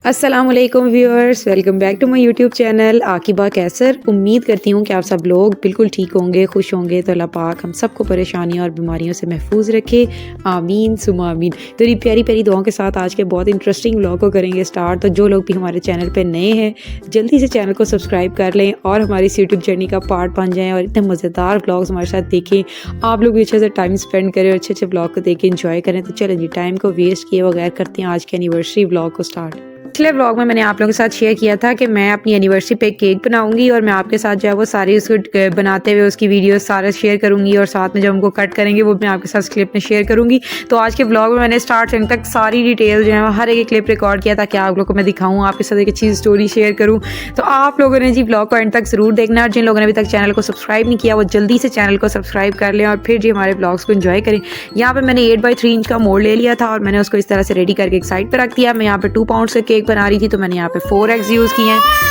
अस्सलामुअलैकुम viewers, welcome back to my YouTube channel Aqiba Kaiser. उम्मीद करती हूँ कि आप सब लोग बिल्कुल ठीक होंगे, खुश होंगे। तो अल्लाह पाक हम सबको परेशानियों और बीमारियों से महफूज रखे, आमीन सुमा आमीन। तो ये प्यारी प्यारी दुआओं के साथ आज के बहुत इंटरेस्टिंग व्लॉग को करेंगे स्टार्ट। तो जो लोग भी हमारे चैनल पर नए हैं जल्दी से चैनल को सब्सक्राइब कर लें और हमारी इस यूट्यूब जर्नी का पार्ट बन जाएँ और इतने मज़ेदार व्लॉग्स हमारे साथ देखें। आप लोग भी अच्छे से टाइम स्पेंड करें और अच्छे अच्छे व्लॉग को देखें, इंजॉय करें। तो चलें जी, टाइम को वेस्ट किए बगैर करते हैं आज के एनिवर्सरी व्लॉग को स्टार्ट। पिछले व्लॉग में मैंने आप लोगों के साथ शेयर किया था कि मैं अपनी एनिवर्सरी पे केक बनाऊंगी और मैं आपके साथ जो है वो सारी उसको बनाते हुए उसकी वीडियो सारा शेयर करूंगी और साथ में जब हमको कट करेंगे वो मैं आपके साथ क्लिप में शेयर करूंगी। तो आज के व्लॉग में मैंने स्टार्ट से एंड तक सारी डिटेल जो है हर एक क्लिप रिकॉर्ड किया ताकि आप लोगों को मैं दिखाऊँ, आपके साथ एक अच्छी स्टोरी शेयर करूँ। तो आप लोगों ने जी व्लॉग को एंड तक ज़रूर देखना और जिन लोगों ने अभी तक चैनल को सब्सक्राइब नहीं किया वो जल्दी से चैनल को सब्सक्राइब कर लें और फिर जी हमारे व्लॉग्स को एंजॉय करें। यहाँ पर मैंने 8x3 इंच का मोल्ड ले लिया था और मैंने उसको इस तरह से रेडी करके एक साइड पर रख दिया। मैं यहाँ पे 2 पाउंड का केक बना रही थी तो मैंने यहाँ पे 4 एग्स यूज़ किए हैं।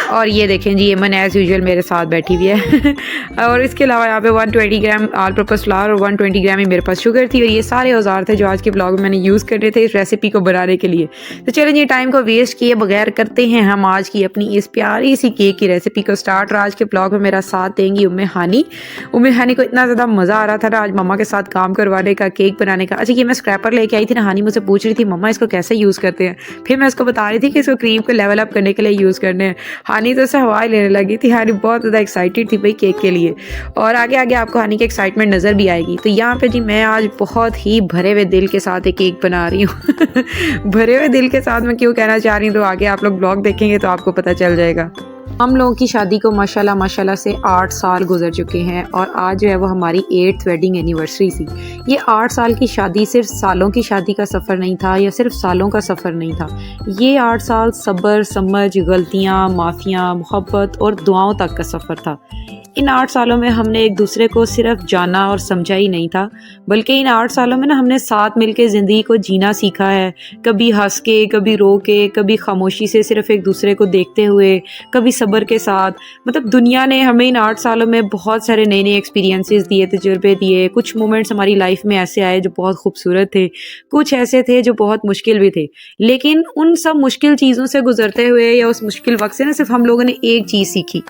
और ये देखें जी, यमन एज़ यूजुअल मेरे साथ बैठी हुई है और इसके अलावा यहाँ पे 120 ग्राम ऑल पर्पस फ्लावर और 120 ग्राम ही मेरे पास शुगर थी। और ये सारे औजार थे जो आज के ब्लॉग में मैंने यूज़ करने थे इस रेसिपी को बनाने के लिए। तो चलें ये टाइम को वेस्ट किए बगैर करते हैं हम आज की अपनी इस प्यारी सी केक की रेसिपी को स्टार्ट। और आज के ब्लॉग में मेरा साथ देंगी उम्मे हानी को इतना ज़्यादा मज़ा आ रहा था ना आज मम्मा के साथ काम करवाने का, केक बनाने का। अच्छा, ये मैं स्क्रैपर लेके आई थी ना, हानी मुझसे पूछ रही थी मम्मा इसको कैसे यूज़ करते हैं। फिर मैं उसको बता रही थी कि इसको क्रीम को लेवल अप करने के लिए यूज़ करने हैं। हानी तो उससे हवा लेने लगी थी। हानी बहुत ज़्यादा एक्साइटेड थी भाई केक के लिए और आगे आगे आपको हानी की एक्साइटमेंट नज़र भी आएगी। तो यहाँ पे जी मैं आज बहुत ही भरे हुए दिल के साथ एक केक बना रही हूँ भरे हुए दिल के साथ मैं क्यों कहना चाह रही हूँ तो आगे आप लोग ब्लॉग देखेंगे तो आपको पता चल जाएगा। हम लोगों की शादी को माशाल्लाह से 8 साल गुजर चुके हैं और आज जो है वो हमारी 8th वेडिंग एनिवर्सरी थी। ये 8 साल की शादी सिर्फ सालों की शादी का सफ़र नहीं था या सिर्फ सालों का सफ़र नहीं था। ये 8 साल सब्र, समझ, गलतियाँ, माफ़ियाँ, मोहब्बत और दुआओं तक का सफ़र था। इन 8 सालों में हमने एक दूसरे को सिर्फ जाना और समझा ही नहीं था, बल्कि इन 8 सालों में ना हमने साथ मिलकर ज़िंदगी को जीना सीखा है। कभी हंस के, कभी रो के, कभी खामोशी से सिर्फ एक दूसरे को देखते हुए, कभी सब्र के साथ। मतलब दुनिया ने हमें इन 8 सालों में बहुत सारे नए नए एक्सपीरियंसेस दिए, तजुर्बे दिए। कुछ मोमेंट्स हमारी लाइफ में ऐसे आए जो बहुत खूबसूरत थे, कुछ ऐसे थे जो बहुत मुश्किल भी थे। लेकिन उन सब मुश्किल चीज़ों से गुजरते हुए या उस मुश्किल वक्त से ना सिर्फ हम लोगों ने एक चीज़ सीखी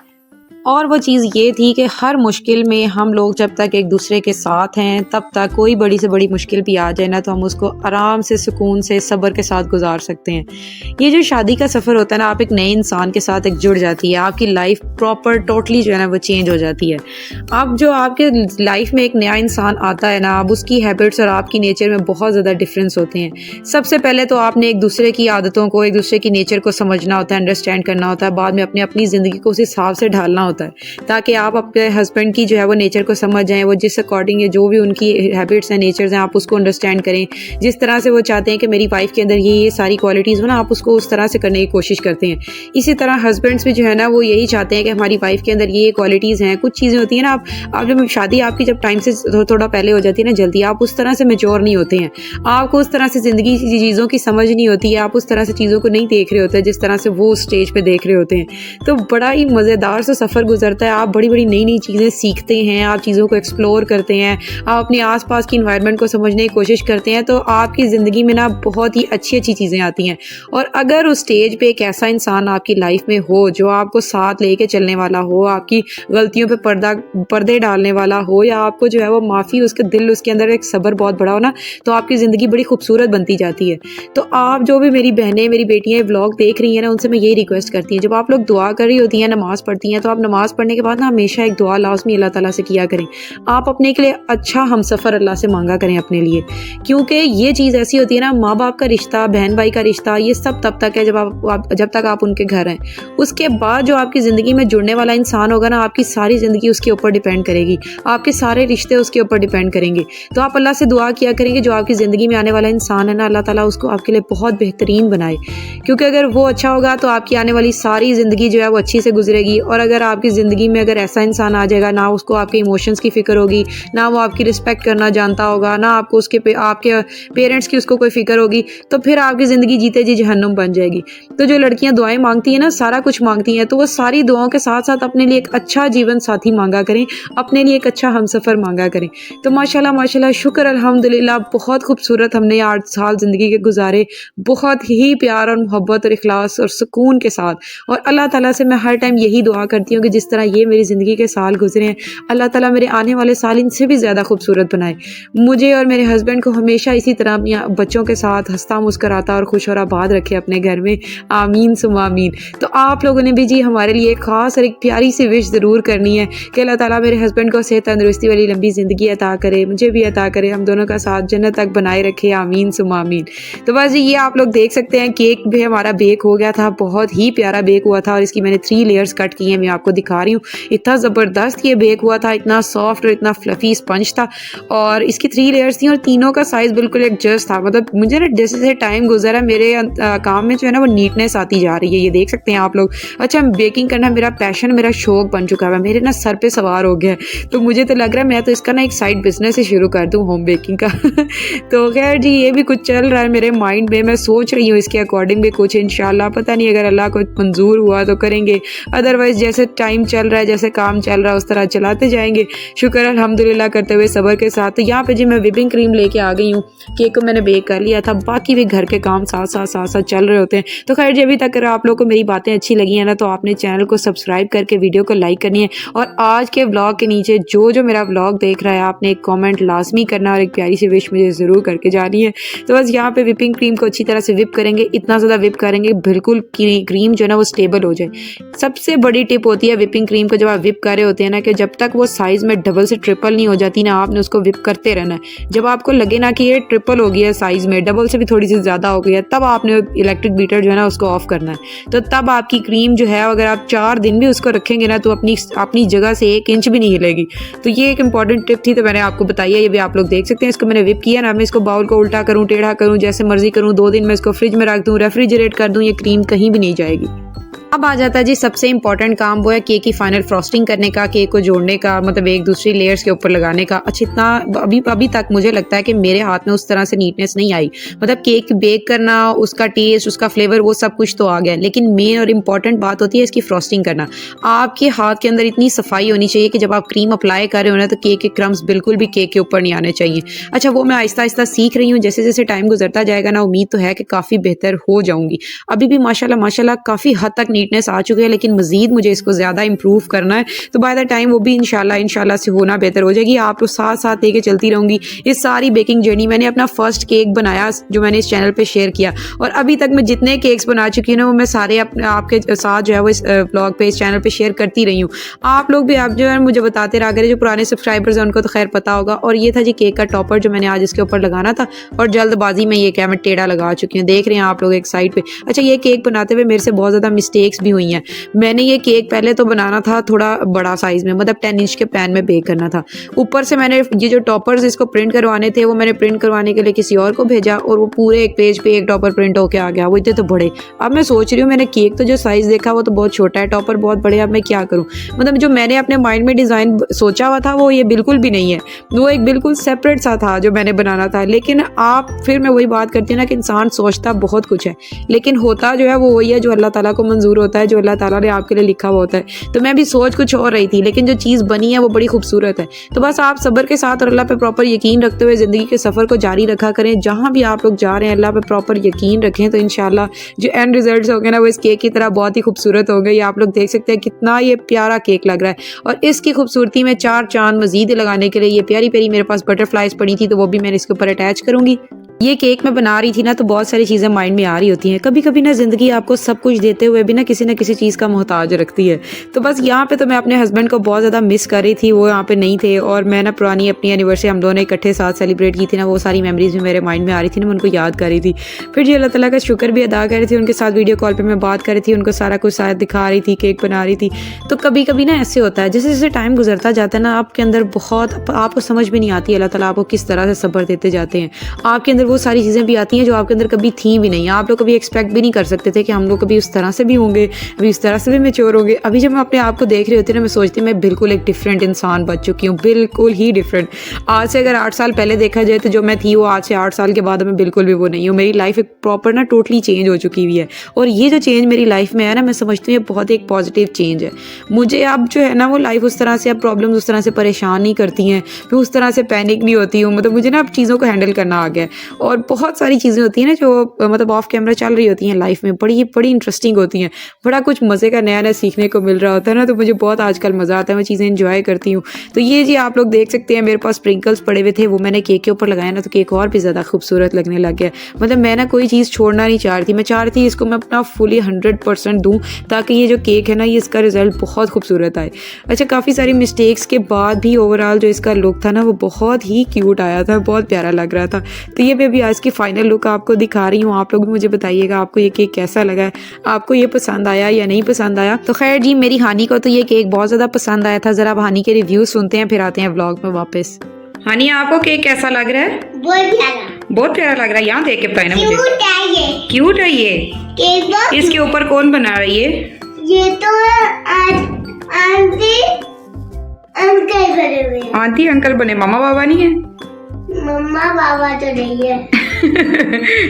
और वो चीज़ ये थी कि हर मुश्किल में हम लोग जब तक एक दूसरे के साथ हैं तब तक कोई बड़ी से बड़ी मुश्किल भी आ जाए ना तो हम उसको आराम से, सुकून से, सब्र के साथ गुजार सकते हैं। ये जो शादी का सफ़र होता है ना, आप एक नए इंसान के साथ एक जुड़ जाती है, आपकी लाइफ प्रॉपर टोटली जो है ना वो चेंज हो जाती है। अब जो आपके लाइफ में एक नया इंसान आता है ना, अब उसकी हैबिट्स और आपकी नेचर में बहुत ज़्यादा डिफरेंस होते हैं। सबसे पहले तो आपने एक दूसरे की आदतों को, एक दूसरे की नेचर को समझना होता है, अंडरस्टैंड करना होता है। बाद में अपनी ज़िंदगी को उस हिसाब से ढालना होता है ताकि आप अपने हस्बैंड की जो है वो नेचर को समझ जाएं, वो जिस अकॉर्डिंग जो भी उनकी हैबिट्स हैं, नेचर्स हैं, आप उसको अंडरस्टैंड करें। जिस तरह से वो चाहते हैं कि मेरी वाइफ के अंदर ये सारी क्वालिटीज़ हो ना, आप उसको उस तरह से करने की कोशिश करते हैं। इसी तरह हस्बैंड्स भी जो है ना वो यही चाहते हैं कि हमारी वाइफ के अंदर ये क्वालिटीज़ हैं। कुछ चीज़ें होती हैं ना, आप जब शादी आपकी जब टाइम से थोड़ा पहले हो जाती है ना, जल्दी आप उस तरह से मैच्योर नहीं होते हैं, आपको उस तरह से ज़िंदगी की चीज़ों की समझ नहीं होती है, आप उस तरह से चीज़ों को नहीं देख रहे होते जिस तरह से वो स्टेज पर देख रहे होते हैं। तो बड़ा ही मज़ेदार सा सफ़र गुजरता है। आप बड़ी बड़ी नई नई चीज़ें सीखते हैं, आप चीज़ों को एक्सप्लोर करते हैं, आप अपने आसपास की इन्वायरमेंट को समझने की कोशिश करते हैं, तो आपकी ज़िंदगी में ना बहुत ही अच्छी अच्छी चीज़ें आती हैं। और अगर उस स्टेज पे एक ऐसा इंसान आपकी लाइफ में हो जो आपको साथ लेके चलने वाला हो, आपकी गलतियों पे पर्दे डालने वाला हो, या आपको जो है वो माफ़ी, उसके दिल, उसके अंदर एक सब्र बहुत बड़ा हो ना, तो आपकी ज़िंदगी बड़ी खूबसूरत बनती जाती है। तो आप जो भी मेरी बहनें, मेरी बेटियाँ व्लॉग देख रही हैं ना, उनसे मैं यही रिक्वेस्ट करती हूँ, जब आप लोग दुआ कर रही होती हैं, नमाज़ पढ़ती हैं, तो आप नमाज़ पढ़ने के बाद ना हमेशा एक दुआ लाज़मी अल्लाह ताला से किया करें। आप अपने के लिए अच्छा हमसफ़र अल्लाह से मांगा करें अपने लिए, क्योंकि ये चीज़ ऐसी होती है ना, माँ बाप का रिश्ता, बहन भाई का रिश्ता, ये सब तब तक है जब तक आप उनके घर हैं। उसके बाद जो आपकी ज़िंदगी में जुड़ने वाला इंसान होगा ना, आपकी सारी ज़िंदगी उसके ऊपर डिपेंड करेगी, आपके सारे रिश्ते उसके ऊपर डिपेंड करेंगे। तो आप अल्लाह से दुआ किया करेंगे जो आपकी ज़िंदगी में आने वाला इंसान है ना, अल्लाह ताला उसको आपके लिए बहुत बेहतरीन बनाए, क्योंकि अगर वो अच्छा होगा तो आपकी आने वाली सारी ज़िंदगी जो है वो अच्छी से गुजरेगी। और अगर आपकी ज़िंदगी में अगर ऐसा इंसान आ जाएगा, ना उसको आपके इमोशंस की फ़िक्र होगी, ना वो आपकी रिस्पेक्ट करना जानता होगा, ना आपको आपके पेरेंट्स की उसको कोई फ़िक्र होगी, तो फिर आपकी ज़िंदगी जीते जी जहन्नुम बन जाएगी। तो जो लड़कियाँ दुआएँ माँगती हैं ना, सारा कुछ माँगती हैं, तो वो सारी दुआओं के साथ-साथ अपने लिए एक अच्छा जीवन साथी माँगा करें, अपने लिए एक अच्छा हमसफ़र माँगा करें। तो माशाल्लाह माशाल्लाह, शुक्र अल्हम्दुलिल्लाह, बहुत खूबसूरत हमने 8 साल ज़िंदगी के गुज़ारे, बहुत ही प्यार और मोहब्बत और इख़लास और सुकून के साथ। और अल्लाह ताला से मैं हर टाइम यही दुआ करती हूँ कि जिस तरह ये मेरी ज़िंदगी के साल गुज़रे हैं, अल्लाह ताला मेरे आने वाले साल इनसे भी ज़्यादा खूबसूरत बनाए। मुझे और मेरे हस्बैंड को हमेशा इसी तरह अपनी बच्चों के साथ हँसता मुस्कुराता और खुश और आबाद रखे अपने घर में। आमीन सुम्मा आमीन। तो आप लोगों ने भी जी हमारे लिए एक ख़ास और एक प्यारी सी विश ज़रूर करनी है कि अल्लाह ताला मेरे हस्बैंड को सेहत तंदुरुस्ती वाली लंबी ज़िंदगी अता करे, मुझे भी अता करे, हम दोनों का साथ जन्नत तक बनाए रखे। आमीन सुम्मा आमीन। तो बस जी, ये आप लोग देख सकते हैं, केक भी हमारा बेक हो गया था, बहुत ही प्यारा बेक हुआ था और इसकी मैंने 3 लेयर्स कट की हैं, मैं आपको दिखा रही हूँ। इतना ज़बरदस्त ये बेक हुआ था, इतना सॉफ्ट और इतना फ्लफ़ी स्पंज था और इसकी 3 लेयर्स थी और तीनों का साइज़ बिल्कुल एडजस्ट था। मतलब मुझे ना जैसे-जैसे टाइम गुज़रा मेरे काम में जो है ना वो नीटनेस आती जा रही है, ये देख सकते हैं आप लोग। अच्छा, बेकिंग करना मेरा पैशन, मेरा शौक बन चुका है, मेरे ना सर पे सवार हो गया है। तो मुझे तो लग रहा है मैं तो इसका ना एक साइड बिज़नेस ही शुरू कर दूँ, होम बेकिंग का। तो खैर जी, ये भी कुछ चल रहा है मेरे माइंड में, मैं सोच रही हूँ इसके अकॉर्डिंग भी कुछ, इंशाल्लाह। पता नहीं, अगर अल्लाह को मंजूर हुआ तो करेंगे, अदरवाइज़ जैसे टाइम चल रहा है, जैसे काम चल रहा है, उस तरह चलाते जाएंगे। शुक्र अल्हम्दुलिल्लाह करते हुए सब्र के साथ। तो यहाँ पे जी मैं व्हिपिंग क्रीम लेके आ गई हूँ, केक को मैंने बेक कर लिया था, बाकी भी घर के काम साथ साथ चल रहे होते हैं। तो खैर जी, अभी तक अगर आप लोग को मेरी बातें अच्छी लगी हैं ना, तो आपने चैनल को सब्सक्राइब करके वीडियो को लाइक करनी है और आज के व्लॉग के नीचे जो मेरा व्लॉग देख रहा है, आपने एक कॉमेंट लाजमी करना और एक प्यारी सी विश मुझे ज़रूर करके जानी है। तो बस यहाँ पे व्हिपिंग क्रीम को अच्छी तरह से व्हिप करेंगे, इतना ज़्यादा व्हिप करेंगे बिल्कुल क्रीम जो है ना वो स्टेबल हो जाए। सबसे बड़ी टिप होती है व्हिपिंग क्रीम को जब आप व्हिप कर रहे होते हैं ना, कि जब तक वो साइज़ में डबल से ट्रिपल नहीं हो जाती ना, आपने उसको व्हिप करते रहना है। जब आपको लगे ना कि ये ट्रिपल हो गई है साइज़ में, डबल से भी थोड़ी सी ज़्यादा हो गई है, तब आपने इलेक्ट्रिक बीटर जो है ना उसको ऑफ करना है। तो तब आपकी क्रीम जो है, अगर आप 4 दिन भी उसको रखेंगे ना, तो अपनी जगह से 1 इंच भी नहीं हिलेगी। तो ये एक इंपॉर्टेंट टिप थी, तो मैंने आपको बताई है। ये भी आप लोग देख सकते हैं, इसको मैंने व्हिप किया ना, मैं इसको बाउल को उल्टा करूँ, टेढ़ा करूँ, जैसे मर्जी करूँ, 2 दिन मैं इसको फ्रिज में रख दूँ, रेफ्रिजरेट कर दूँ, ये क्रीम कहीं भी नहीं जाएगी। अब आ जाता है जी सबसे इंपॉर्टेंट काम, वो है केक की फाइनल फ्रॉस्टिंग करने का, केक को जोड़ने का, मतलब एक दूसरी लेयर्स के ऊपर लगाने का। अच्छा, इतना अभी तक मुझे लगता है कि मेरे हाथ में उस तरह से नीटनेस नहीं आई। मतलब केक बेक करना, उसका टेस्ट, उसका फ्लेवर, वो सब कुछ तो आ गया, लेकिन मेन और इम्पॉर्टेंट बात होती है इसकी फ्रॉस्टिंग करना। आपके हाथ के अंदर इतनी सफाई होनी चाहिए कि जब आप क्रीम अप्लाई कर रहे हो ना, तो केक के क्रम्स बिल्कुल भी केक के ऊपर नहीं आने चाहिए। अच्छा, वो मैं आहिस्ता आहिस्ता सीख रही हूँ, जैसे जैसे टाइम गुजरता जाएगा ना, उम्मीद तो है कि काफ़ी बेहतर हो जाऊँगी। अभी भी माशाल्लाह माशाल्लाह काफ़ी हद तक नीटनेस आ चुकी है, लेकिन मज़ीद मुझे इसको ज़्यादा इंप्रूव करना है। तो बाय द टाइम वो भी इंशाल्लाह से होना बेहतर हो जाएगी। आप लोग साथ साथ लेके चलती रहूँगी इस सारी बेकिंग जर्नी। मैंने अपना फर्स्ट केक बनाया जो मैंने इस चैनल पे शेयर किया, और अभी तक मैं जितने केक्स बना चुकी हूँ ना, वो मैं सारे आपके साथ जो है वो इस ब्लॉग पे, इस चैनल पे शेयर करती रही हूँ। आप लोग भी आप जो है मुझे बताते रहा करें, जो पुराने सब्सक्राइबर्स हैं उनको तो खैर पता होगा। और ये था जी केक का टॉपर जो मैंने आज इसके ऊपर लगाना था, और जल्दबाजी में ये क्या मैं टेढ़ा लगा चुकी हूँ, देख रहे हैं आप लोग एक साइड पे। अच्छा, ये केक बनाते हुए मेरे से बहुत ज़्यादा मिस्टेक्स भी हुई हैं। मैंने ये केक पहले तो बनाना था थोड़ा बड़ा साइज़ में, मतलब 10 इंच के पैन में बेक करना था। ऊपर से मैंने ये जो टॉपर्स इसको प्रिंट करवाने थे, वो मैंने प्रिंट करवाने के लिए किसी और को भेजा, और वो पूरे एक पेज पे एक टॉपर प्रिंट होके आ गया। वो इतने तो बड़े। अब मैं सोच रही हूँ, मैंने केक तो जो साइज़ देखा वो तो बहुत छोटा है, टॉपर बहुत बड़े, अब मैं क्या करूँ। मतलब जो मैंने अपने माइंड में डिज़ाइन सोचा हुआ था वो ये बिल्कुल भी नहीं है, वो एक बिल्कुल सेपरेट सा था जो मैंने बनाना था। लेकिन फिर मैं वही बात करती हूँ ना कि इंसान सोचता बहुत कुछ है, लेकिन होता जो है वो वही है जो अल्लाह ताला को मंजूर होता है, जो अल्लाह ताला ने आपके लिए लिखा हुआ होता है। तो मैं भी सोच कुछ और रही थी, लेकिन जो चीज़ बनी है वो बड़ी खूबसूरत है। तो बस आप सब्र के साथ और अल्लाह पे प्रॉपर यकीन रखते हुए ज़िंदगी के सफ़र को जारी रखा करें। जहाँ भी आप लोग जा रहे हैं, अल्लाह पे प्रॉपर यकीन रखें, तो इंशाल्लाह जो एंड रिजल्ट्स होंगे ना, वो इस केक की तरह बहुत ही खूबसूरत होंगे। ये आप लोग देख सकते हैं कितना ये प्यारा केक लग रहा है, और इसकी खूबसूरती में 4 चांद मज़ीद लगाने के लिए ये प्यारी प्यारी मेरे पास बटरफ्लाइज पड़ी थी, तो वो भी मैंने इसके ऊपर अटैच करूँगी। ये केक मैं बना रही थी ना, तो बहुत सारी चीज़ें माइंड में आ रही होती हैं। कभी कभी ना ज़िंदगी आपको सब कुछ देते हुए भी ना किसी चीज़ का मोहताज रखती है। तो बस यहाँ पे तो मैं अपने हस्बैंड को बहुत ज़्यादा मिस कर रही थी, वो यहाँ पे नहीं थे, और मैं ना पुरानी अपनी एनिवर्सरी हम दोनों इकट्ठे साथ सेलिब्रेट की थी ना, वो सारी मेमोरीज भी मेरे माइंड में आ रही थी ना, मैं उनको याद कर रही थी। फिर जी अल्लाह ताला का शुक्र भी अदा कर रही थी, उनके साथ वीडियो कॉल पर मैं बात कर रही थी, उनको सारा कुछ शायद दिखा रही थी, केक बना रही थी। तो कभी कभी ना ऐसे होता है, जैसे जैसे टाइम गुजरता जाता है ना, आपके अंदर बहुत, आपको समझ भी नहीं आती अल्लाह ताला आपको किस तरह से सब्र देते जाते हैं। आपके अंदर वो सारी चीज़ें भी आती हैं जो आपके अंदर कभी थी भी नहीं। आप लोग कभी एक्सपेक्ट भी नहीं कर सकते थे कि हम लोग कभी उस तरह से भी होंगे, अभी उस तरह से भी मैच्योर होंगे। अभी जब मैं अपने आप को देख रही होती हूँ ना, मैं सोचती हूँ मैं बिल्कुल एक डिफरेंट इंसान बन चुकी हूँ, बिल्कुल ही डिफरेंट। आज से अगर 8 साल पहले देखा जाए तो जो मैं थी वो आज से 8 साल के बाद मैं बिल्कुल भी वो नहीं हूँ। मेरी लाइफ एक प्रॉपर ना टोटली चेंज हो चुकी हुई है, और ये जो चेंज मेरी लाइफ में है ना, मैं समझती हूँ ये बहुत एक पॉजिटिव चेंज है। मुझे अब जो है ना वो लाइफ उस तरह से, अब प्रॉब्लम उस तरह से परेशान नहीं करती हैं, मैं उस तरह से पैनिक नहीं होती हूँ। मतलब मुझे ना अब चीज़ों को हैंडल करना आ गया है, और बहुत सारी चीज़ें होती हैं ना जो मतलब ऑफ कैमरा चल रही होती हैं लाइफ में, बड़ी बड़ी इंटरेस्टिंग होती हैं, बड़ा कुछ मज़े का नया नया सीखने को मिल रहा होता है ना, तो मुझे बहुत आजकल मज़ा आता है, मैं चीज़ें इंजॉय करती हूँ। तो ये जी आप लोग देख सकते हैं मेरे पास स्प्रिंकल्स पड़े हुए थे, वो मैंने केक के ऊपर लगाया ना, तो केक और भी ज़्यादा खूबसूरत लगने लग गया। मतलब मैं ना कोई चीज़ छोड़ना नहीं चाह रही थी, मैं चाह रही थी इसको मैं अपना फुली 100% दूँ, ताकि ये जो केक है ना, ये इसका रिज़ल्ट बहुत खूबसूरत आए। अच्छा, काफ़ी सारी मिस्टेक्स के बाद भी ओवरऑल जो इसका लुक था ना वो बहुत ही क्यूट आया था, बहुत प्यारा लग रहा था। तो ये मैं अभी आज की फाइनल लुक आपको दिखा रही हूँ। आप लोग भी मुझे बताइएगा आपको ये केक कैसा लगा है, आपको ये पसंद आया या नहीं पसंद आया। तो खैर जी, मेरी हानी को तो ये केक बहुत ज़्यादा पसंद आया था। ज़रा आप हानी के रिव्यू सुनते हैं, फिर आते हैं व्लॉग में वापस। हानी, आपको केक कैसा लग रहा है? बहुत प्यारा, बहुत प्यारा लग रहा है। यहाँ देख के बताए ना मुझे। क्यूट है ये क्यूट है ये केक बहुत। इसके ऊपर कौन बना रही है? ये तो आंटी अंकल बने हुए हैं। आंटी अंकल बने, मामा बाबा नहीं है? मम्मा बाबा तो नहीं है।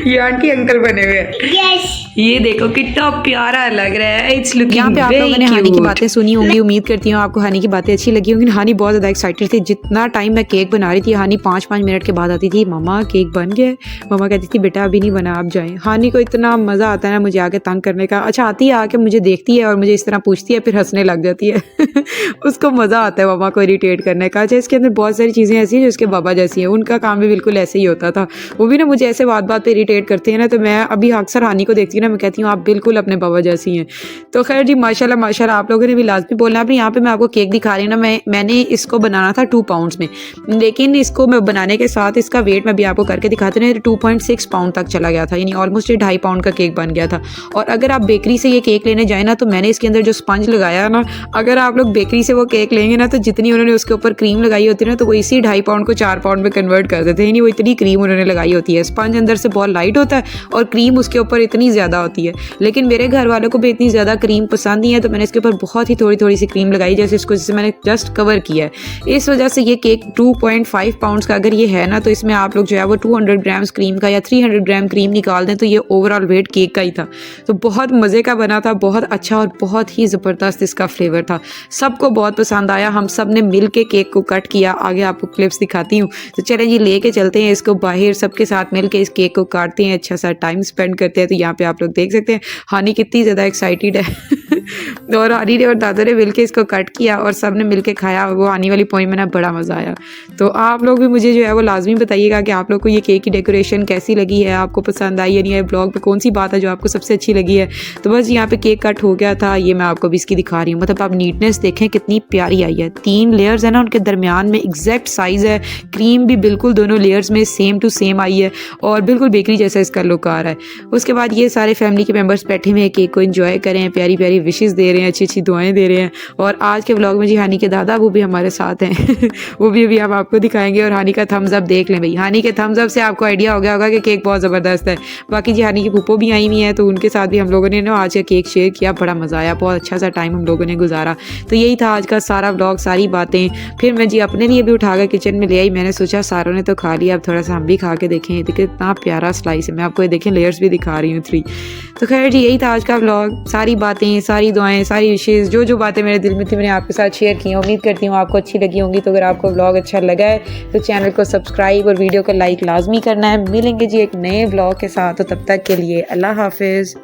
ये आंटी अंकल बने हुए हैं। यस, ये देखो कितना प्यारा लग रहा है। इट्स लुकिंग यहाँ पे आप लोगों ने हानी की बातें सुनी होंगी, होंगी। उम्मीद करती हूँ आपको हानी की बातें अच्छी लगी होंगी। हानी बहुत ज़्यादा एक्साइटेड थी। जितना टाइम मैं केक बना रही थी, हानी 5-5 मिनट के बाद आती थी, मम्मा केक बन गया है। मम्मा कहती थी बेटा अभी नहीं बना, आप जाएं। हानी को इतना मज़ा आता है ना मुझे आके तंग करने का। अच्छा, आती है आके मुझे देखती है और मुझे इस तरह पूछती है, फिर हंसने लग जाती है। उसको मज़ा आता है मम्मा को इरिटेट करने का। अच्छा, इसके अंदर बहुत सारी चीज़ें ऐसी हैं जो उसके बाबा जैसी हैं, उनका काम भी बिल्कुल ऐसे ही होता था। वो भी ना मुझे ऐसे बात बात पे इरिटेट करते हैं ना, तो मैं अभी अक्सर हानी को देखती हूँ ना, मैं कहती हूँ आप बिल्कुल अपने बाबा जैसी हैं। तो खैर जी, माशाल्लाह माशाल्लाह, आप लोगों ने भी लाजमी बोलना है। अब यहाँ पे मैं आपको केक दिखा रही हूँ ना, मैंने इसको बनाना था 2 पाउंड्स में, लेकिन इसको मैं बनाने के साथ इसका वेट मैं भी आपको करके दिखाती हूँ, 2.6 पाउंड तक चला गया था, यानी ऑलमोस्ट 2.5 पाउंड का केक बन गया था। और अगर आप बेकरी से ये केक लेने जाए ना, तो मैंने इसके अंदर जो स्पंज लगाया ना, अगर आप लोग बेकरी से वो केक लेंगे ना, तो जितनी उन्होंने उसके ऊपर क्रीम लगाई होती है ना, तो वो इसी 2.5 पाउंड को 4 पाउंड में कन्वर्ट कर देते हैं। यानी वो इतनी क्रीम उन्होंने लगाई होती है। स्पंज अंदर से बहुत लाइट होता है और क्रीम उसके ऊपर इतनी ज़्यादा होती है। लेकिन मेरे घर वालों को भी इतनी ज़्यादा क्रीम पसंद नहीं है, तो मैंने इसके ऊपर बहुत ही थोड़ी सी क्रीम लगाई, जैसे इसको जिससे मैंने जस्ट कवर किया है। इस वजह से ये केक 2.5 पाउंड्स का अगर ये है ना, तो इसमें आप लोग जो है वो 200 ग्राम्स क्रीम का या 300 ग्राम क्रीम निकाल दें, तो ये ओवरऑल वेट केक का ही था। तो बहुत मज़े का बना था, बहुत अच्छा और बहुत ही ज़बरदस्त इसका फ्लेवर था। सबको बहुत पसंद आया। हम सब ने मिल के केक को कट किया। आगे आपको क्लिप्स दिखाती हूँ। तो चलें जी, लेके चलते हैं इसको बाहर, सबके साथ मिल के इस केक को काटते हैं, अच्छा सा टाइम स्पेंड करते हैं। तो यहाँ पे आप लोग देख सकते हैं हानी कितनी ज़्यादा एक्साइटेड है। और हानी ने और दादा ने मिलके इसको कट किया और सब ने मिलके खाया। वो आने वाली पॉइंट में ना बड़ा मज़ा आया। तो आप लोग भी मुझे जो है वो लाजमी बताइएगा कि आप लोग को ये केक की डेकोरेशन कैसी लगी है, आपको पसंद आई या नहीं है, ब्लॉग में कौन सी बात है जो आपको सबसे अच्छी लगी है। तो बस यहाँ पे केक कट हो गया था, ये मैं आपको भी इसकी दिखा रही हूँ। मतलब आप नीटनेस देखें कितनी प्यारी आई है। 3 लेयर्स है ना, उनके दरमियान में एग्जैक्ट साइज़ है। क्रीम भी बिल्कुल दोनों लेयर्स में सेम टू सेम आई है और बिल्कुल बेकरी जैसा इसका लुक आ रहा है। उसके बाद ये सारे फैमिली के मेम्बर्स बैठे हुए हैं, केक को एंजॉय कर रहे हैं, प्यारी प्यारी विशेस दे रहे हैं, अच्छी अच्छी दुआएं दे रहे हैं। और आज के व्लॉग में जी हानी के दादा वो भी हमारे साथ हैं। वो भी अभी हम आपको दिखाएंगे। और हानी का थम्स अप देख लें भाई, हानी के थम्स अप से आपको आइडिया हो गया होगा कि केक बहुत ज़बरदस्त है। बाकी जी हानी की पुप्पो भी आई हुई है, तो उनके साथ भी हम लोगों ने ना आज का केक शेयर किया, बड़ा मज़ा आया, बहुत अच्छा सा टाइम हम लोगों ने गुजारा। तो यही था आज का सारा व्लॉग, सारी बातें। फिर मैं जी अपने लिए भी उठाकर किचन में ले आई। मैंने सोचा सारों ने तो खा लिया, अब थोड़ा सा हम भी खा के देखें। देखिए इतना प्यारा स्लाइस है, मैं आपको ये देखें लेयर्स भी दिखा रही हूँ 3। तो खैर जी, यही था आज का व्लॉग, सारी बातें, सारी दुआएं, सारी विशेज़, जो बातें मेरे दिल में थी मैंने आपके साथ शेयर की। उम्मीद करती हूँ आपको अच्छी लगी होंगी। तो अगर आपको व्लॉग अच्छा लगा है तो चैनल को सब्सक्राइब और वीडियो को लाइक लाजमी करना है। मिलेंगे जी एक नए व्लॉग के साथ, तो तब तक के लिए अल्लाह हाफिज़।